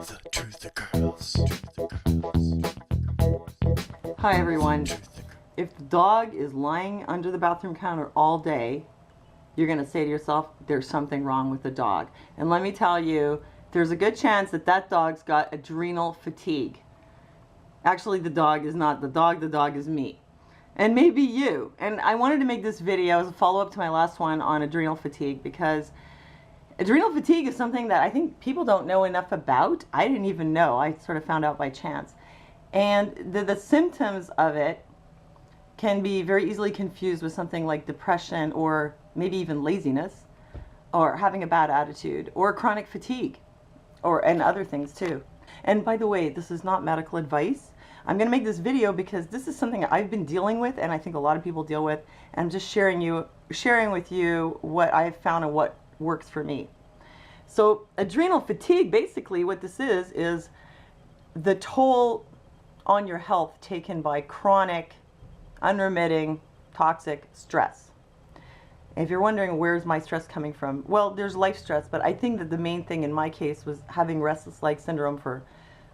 The girls. Hi everyone. If the dog is lying under the bathroom counter all day, you're going to say to yourself, there's something wrong with the dog. And let me tell you, there's a good chance that that dog's got adrenal fatigue. Actually, the dog is not the dog is me. And maybe you. And I wanted to make this video as a follow-up to my last one on adrenal fatigue, because adrenal fatigue is something that I think people don't know enough about. I didn't even know. I sort of found out by chance. And the symptoms of it can be very easily confused with something like depression, or maybe even laziness, or having a bad attitude, or chronic fatigue, and other things too. And by the way, this is not medical advice. I'm going to make this video because this is something I've been dealing with, and I think a lot of people deal with, and I'm just sharing with you what I've found and what works for me. So adrenal fatigue, basically what this is the toll on your health taken by chronic, unremitting, toxic stress. If you're wondering where's my stress coming from, well, there's life stress, but I think that the main thing in my case was having restless leg syndrome for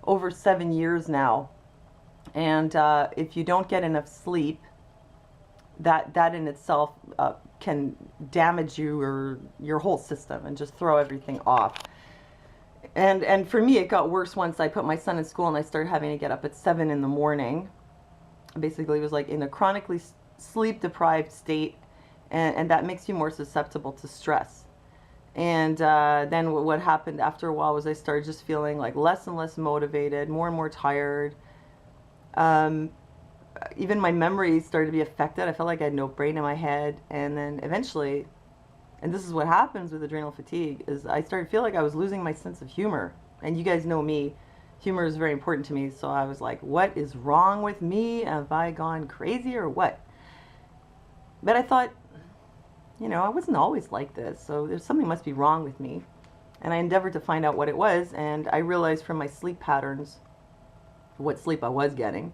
over 7 years now. And if you don't get enough sleep, that in itself can damage you or your whole system and just throw everything off. And for me, it got worse once I put my son in school and I started having to get up at 7 in the morning. Basically, it was like in a chronically sleep-deprived state, and that makes you more susceptible to stress. And then what happened after a while was I started just feeling like less and less motivated, more and more tired. Even my memory started to be affected. I felt like I had no brain in my head. And then eventually, and this is what happens with adrenal fatigue, is I started to feel like I was losing my sense of humor. And you guys know me, humor is very important to me. So I was like, what is wrong with me? Have I gone crazy or what? But I thought, you know, I wasn't always like this, so there's something must be wrong with me. And I endeavored to find out what it was, and I realized from my sleep patterns, what sleep I was getting,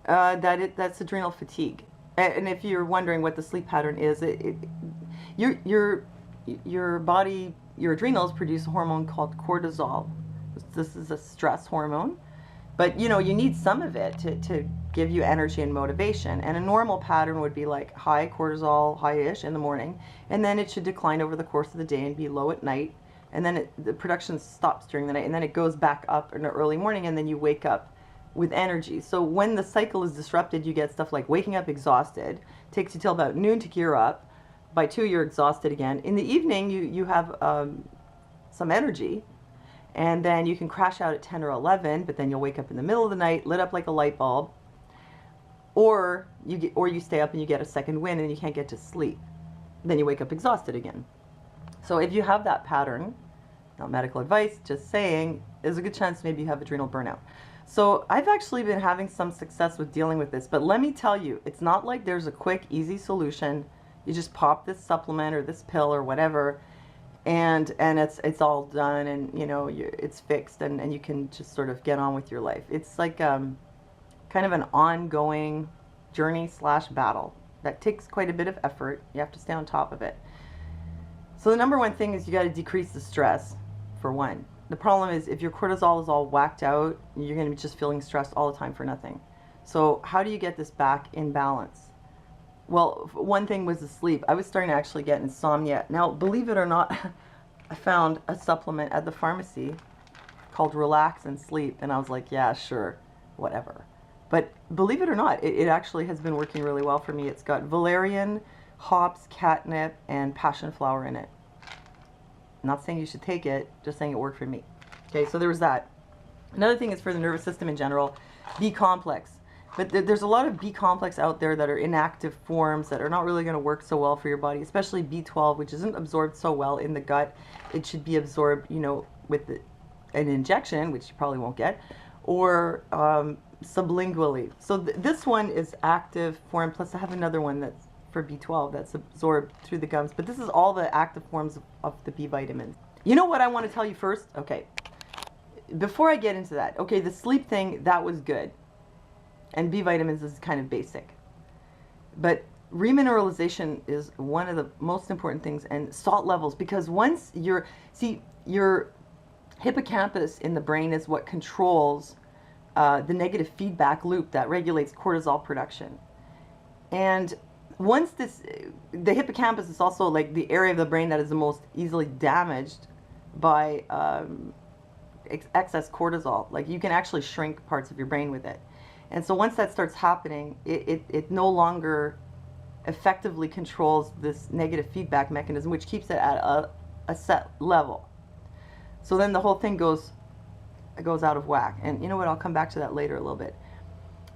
that's adrenal fatigue. And if you're wondering what the sleep pattern is, your body, your adrenals produce a hormone called cortisol. This is a stress hormone, but you know, you need some of it to give you energy and motivation. And a normal pattern would be like high cortisol, high-ish in the morning, and then it should decline over the course of the day and be low at night, and then the production stops during the night, and then it goes back up in the early morning, and then you wake up with energy. So when the cycle is disrupted, you get stuff like waking up exhausted. Takes you till about noon to gear up. By 2 you're exhausted again. In the evening you have some energy, and then you can crash out at 10 or 11, but then you'll wake up in the middle of the night lit up like a light bulb, or you stay up and you get a second wind and you can't get to sleep. Then you wake up exhausted again. So if you have that pattern, not medical advice, just saying, there's a good chance maybe you have adrenal burnout. So I've actually been having some success with dealing with this, but let me tell you, it's not like there's a quick, easy solution. You just pop this supplement or this pill or whatever, and it's all done, and you know, it's fixed, and you can just sort of get on with your life. It's like kind of an ongoing journey / battle that takes quite a bit of effort. You have to stay on top of it. So the number one thing is you got to decrease the stress, for one. The problem is if your cortisol is all whacked out, you're going to be just feeling stressed all the time for nothing. So how do you get this back in balance? Well, one thing was the sleep. I was starting to actually get insomnia. Now, believe it or not, I found a supplement at the pharmacy called Relax and Sleep, and I was like, yeah, sure, whatever. But believe it or not, it actually has been working really well for me. It's got valerian, hops, catnip, and passion flower in it. I'm not saying you should take it, just saying it worked for me. Okay, so there was that. Another thing is for the nervous system in general, B-complex. But there's a lot of B-complex out there that are inactive forms that are not really going to work so well for your body, especially B12, which isn't absorbed so well in the gut. It should be absorbed, you know, with an injection, which you probably won't get, or sublingually. So this one is active form, plus I have another one that's for B12 that's absorbed through the gums, but this is all the active forms of the B vitamins. You know what I want to tell you first? Okay, before I get into that, okay, the sleep thing, that was good, and B vitamins is kind of basic, but remineralization is one of the most important things, and salt levels, because once your hippocampus in the brain is what controls the negative feedback loop that regulates cortisol production. And once the hippocampus is also like the area of the brain that is the most easily damaged by excess cortisol. Like, you can actually shrink parts of your brain with it. And so once that starts happening, it no longer effectively controls this negative feedback mechanism, which keeps it at a set level. So then the whole thing goes out of whack. And you know what, I'll come back to that later a little bit.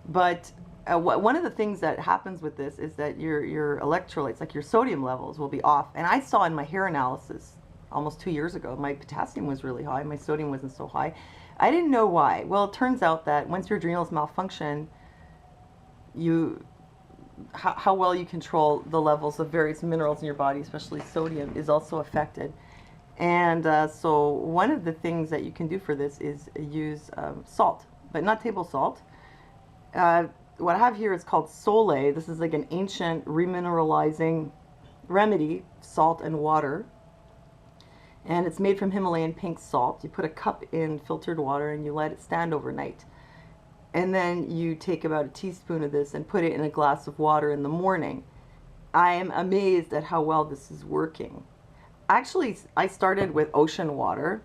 But one of the things that happens with this is that your electrolytes, like your sodium levels, will be off. And I saw in my hair analysis almost 2 years ago, my potassium was really high, my sodium wasn't so high. I didn't know why. Well, it turns out that once your adrenals malfunction, how well you control the levels of various minerals in your body, especially sodium, is also affected. And so one of the things that you can do for this is use salt, but not table salt. What I have here is called Sole. This is like an ancient remineralizing remedy, salt and water. And it's made from Himalayan pink salt. You put a cup in filtered water and you let it stand overnight. And then you take about a teaspoon of this and put it in a glass of water in the morning. I am amazed at how well this is working. Actually, I started with ocean water,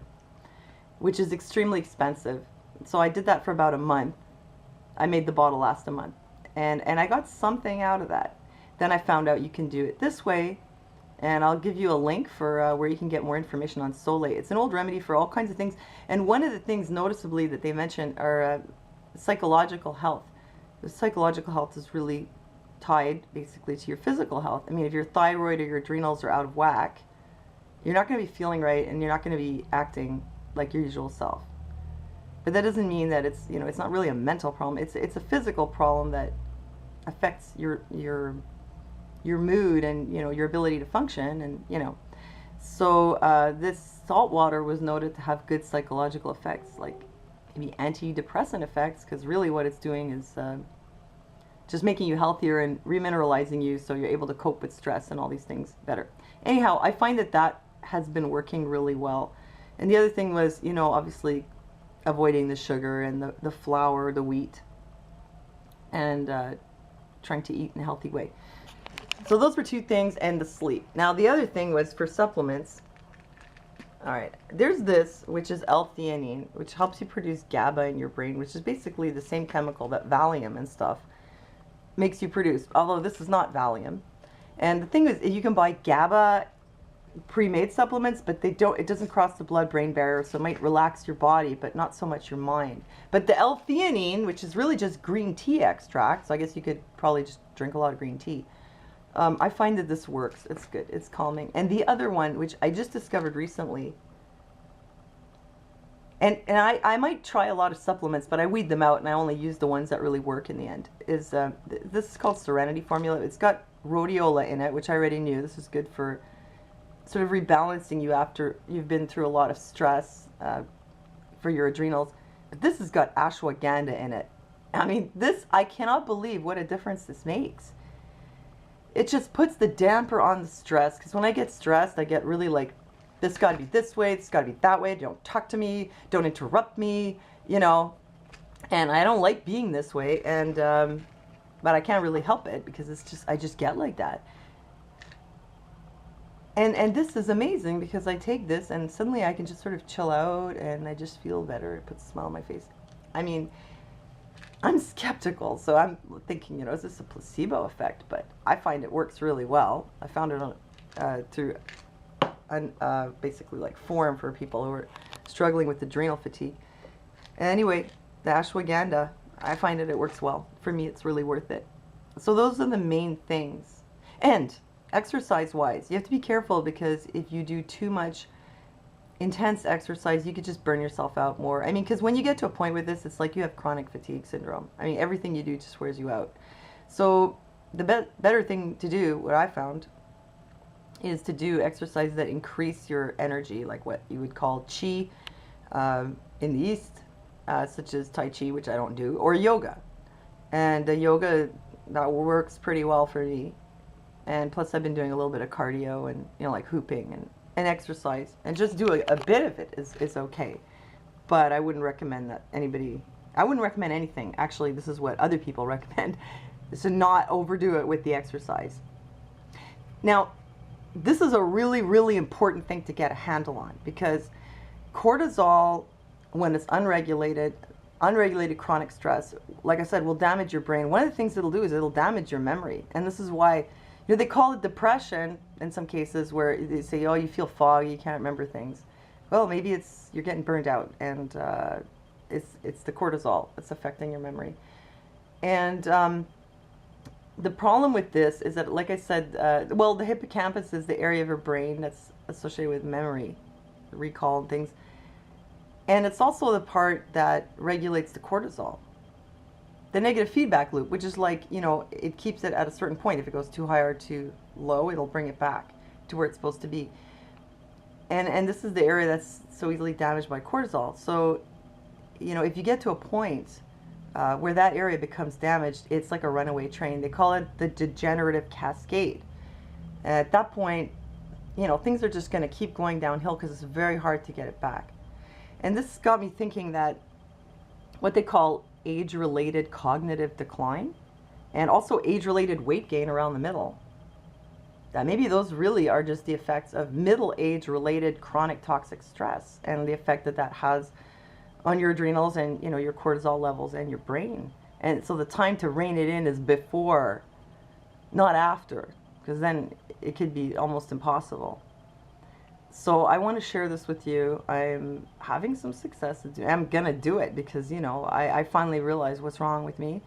which is extremely expensive. So I did that for about a month. I made the bottle last a month. And I got something out of that. Then I found out you can do it this way. And I'll give you a link for where you can get more information on Sole. It's an old remedy for all kinds of things. And one of the things noticeably that they mention are psychological health. The psychological health is really tied basically to your physical health. I mean, if your thyroid or your adrenals are out of whack, you're not going to be feeling right and you're not going to be acting like your usual self. But that doesn't mean that it's, it's not really a mental problem. It's a physical problem that affects your mood and your ability to function, and so this salt water was noted to have good psychological effects, like maybe antidepressant effects, because really what it's doing is just making you healthier and remineralizing you so you're able to cope with stress and all these things better. Anyhow, I find that has been working really well. And the other thing was, obviously avoiding the sugar and the flour, the wheat, and trying to eat in a healthy way. So those were two things, and the sleep. Now the other thing was for supplements. All right, there's this, which is L-theanine, which helps you produce GABA in your brain, which is basically the same chemical that Valium and stuff makes you produce, although this is not Valium. And the thing is, you can buy GABA pre-made supplements, but it doesn't cross the blood-brain barrier, so it might relax your body, but not so much your mind. But the L-theanine, which is really just green tea extract, so I guess you could probably just drink a lot of green tea. I find that this works. It's good. It's calming. And the other one, which I just discovered recently, and I might try a lot of supplements, but I weed them out and I only use the ones that really work in the end, is this is called Serenity Formula. It's got rhodiola in it, which I already knew. This is good for sort of rebalancing you after you've been through a lot of stress for your adrenals. But this has got ashwagandha in it. I mean, I cannot believe what a difference this makes. It just puts the damper on the stress, because when I get stressed, I get really like, this got to be this way, this got to be that way, don't talk to me, don't interrupt me, and I don't like being this way, and but I can't really help it, because I just get like that. And this is amazing, because I take this and suddenly I can just sort of chill out and I just feel better. It puts a smile on my face. I mean, I'm skeptical, so I'm thinking, is this a placebo effect? But I find it works really well. I found it on through basically like forum for people who are struggling with adrenal fatigue. Anyway, the ashwagandha, I find it works well. For me, it's really worth it. So those are the main things. And exercise-wise, you have to be careful, because if you do too much intense exercise, you could just burn yourself out more. I mean, because when you get to a point with this, it's like you have chronic fatigue syndrome. I mean, everything you do just wears you out. So the better thing to do, what I found, is to do exercises that increase your energy, like what you would call qi in the East, such as Tai Chi, which I don't do, or yoga. And yoga, that works pretty well for me. And plus I've been doing a little bit of cardio and, like hooping and exercise. And just do a bit of it is okay. but I wouldn't recommend that anybody, I wouldn't recommend anything. Actually, this is what other people recommend, is to not overdo it with the exercise. Now, this is a really, really important thing to get a handle on, because cortisol, when it's unregulated chronic stress, like I said, will damage your brain. One of the things it'll do is it'll damage your memory. And this is why, they call it depression in some cases, where they say, oh, you feel foggy, you can't remember things. Well, maybe it's you're getting burned out, and it's the cortisol that's affecting your memory. And the problem with this is that, like I said, well, the hippocampus is the area of your brain that's associated with memory, recall, and things. And it's also the part that regulates the cortisol. The negative feedback loop, which is like, it keeps it at a certain point. If it goes too high or too low, it'll bring it back to where it's supposed to be. And this is the area that's so easily damaged by cortisol. So, if you get to a point where that area becomes damaged, it's like a runaway train. They call it the degenerative cascade. And at that point, things are just going to keep going downhill, because it's very hard to get it back. And this got me thinking that what they call age-related cognitive decline, and also age-related weight gain around the middle, that maybe those really are just the effects of middle-age related chronic toxic stress, and the effect that that has on your adrenals and your cortisol levels and your brain. And so the time to rein it in is before, not after, because then it could be almost impossible. So I want to share this with you. I'm having some success. I'm going to do it because, I finally realized what's wrong with me.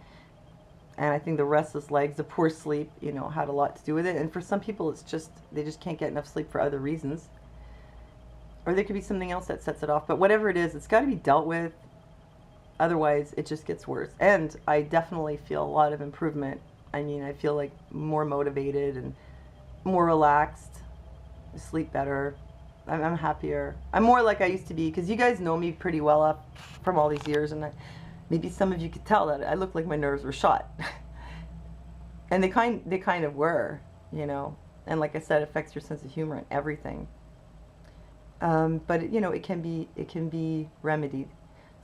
And I think the restless legs, the poor sleep, had a lot to do with it. And for some people, it's just, they just can't get enough sleep for other reasons. Or there could be something else that sets it off. But whatever it is, it's got to be dealt with. Otherwise, it just gets worse. And I definitely feel a lot of improvement. I mean, I feel like more motivated and more relaxed. I sleep better. I'm happier. I'm more like I used to be, because you guys know me pretty well up from all these years, and maybe some of you could tell that I look like my nerves were shot. And they kind of were, and like I said, it affects your sense of humor and everything. But it can be remedied.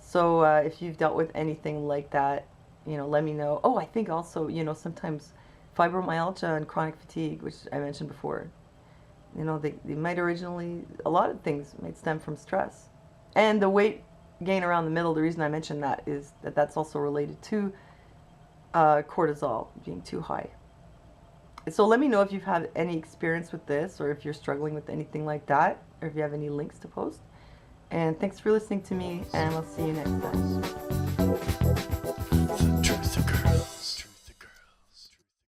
So if you've dealt with anything like that, let me know. Oh, I think also, sometimes fibromyalgia and chronic fatigue, which I mentioned before, they might originally, a lot of things might stem from stress. And the weight gain around the middle, the reason I mentioned that is that that's also related to cortisol being too high. So let me know if you've had any experience with this, or if you're struggling with anything like that, or if you have any links to post. And thanks for listening to me, and I'll see you next time.